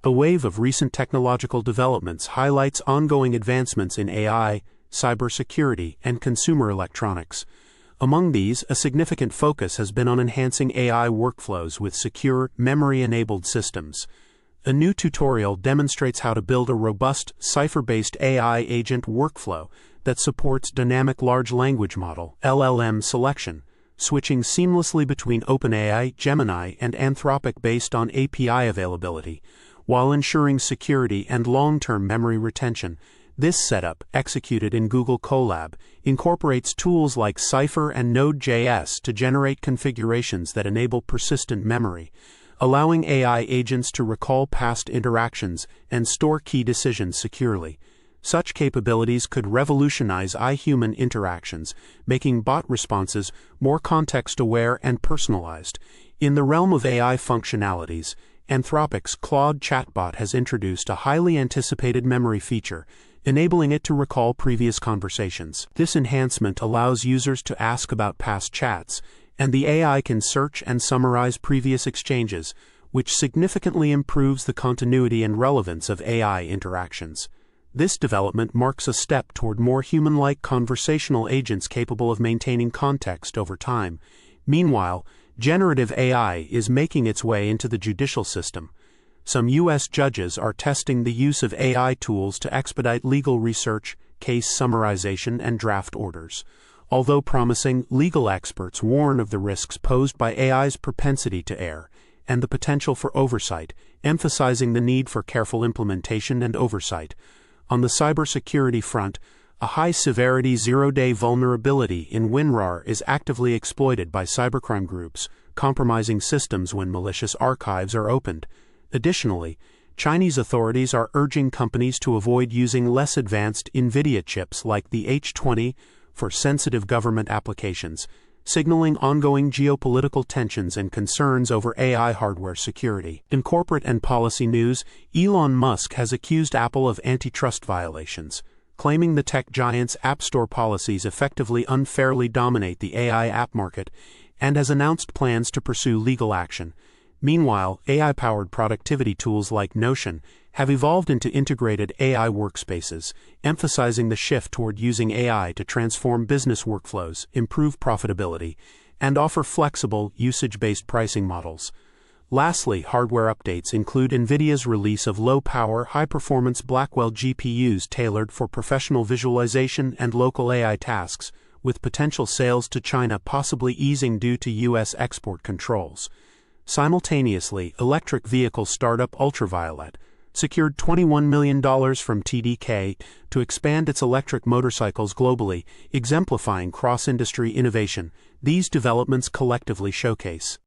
A wave of recent technological developments highlights ongoing advancements in AI, cybersecurity, and consumer electronics. Among these, a significant focus has been on enhancing AI workflows with secure, memory-enabled systems. A new tutorial demonstrates how to build a robust, cipher-based AI agent workflow that supports dynamic large language model (LLM) selection, switching seamlessly between OpenAI, Gemini, and Anthropic based on API availability, while ensuring security and long-term memory retention. This setup, executed in Google Colab, incorporates tools like Cypher and Node.js to generate configurations that enable persistent memory, allowing AI agents to recall past interactions and store key decisions securely. Such capabilities could revolutionize human interactions, making bot responses more context-aware and personalized. In the realm of AI functionalities, Anthropic's Claude chatbot has introduced a highly anticipated memory feature, enabling it to recall previous conversations. This enhancement allows users to ask about past chats, and the AI can search and summarize previous exchanges, which significantly improves the continuity and relevance of AI interactions. This development marks a step toward more human-like conversational agents capable of maintaining context over time. Meanwhile, generative AI is making its way into the judicial system. Some U.S. judges are testing the use of AI tools to expedite legal research, case summarization, and draft orders. Although promising, legal experts warn of the risks posed by AI's propensity to err and the potential for oversight, emphasizing the need for careful implementation and oversight. On the cybersecurity front, a high-severity zero-day vulnerability in WinRAR is actively exploited by cybercrime groups, compromising systems when malicious archives are opened. Additionally, Chinese authorities are urging companies to avoid using less advanced NVIDIA chips like the H20 for sensitive government applications, signaling ongoing geopolitical tensions and concerns over AI hardware security. In corporate and policy news, Elon Musk has accused Apple of antitrust violations, claiming the tech giant's App Store policies effectively unfairly dominate the AI app market, and has announced plans to pursue legal action. Meanwhile, AI-powered productivity tools like Notion have evolved into integrated AI workspaces, emphasizing the shift toward using AI to transform business workflows, improve profitability, and offer flexible, usage-based pricing models. Lastly, hardware updates include NVIDIA's release of low-power, high-performance Blackwell GPUs tailored for professional visualization and local AI tasks, with potential sales to China possibly easing due to U.S. export controls. Simultaneously, electric vehicle startup Ultraviolet secured $21 million from TDK to expand its electric motorcycles globally, exemplifying cross-industry innovation. These developments collectively showcase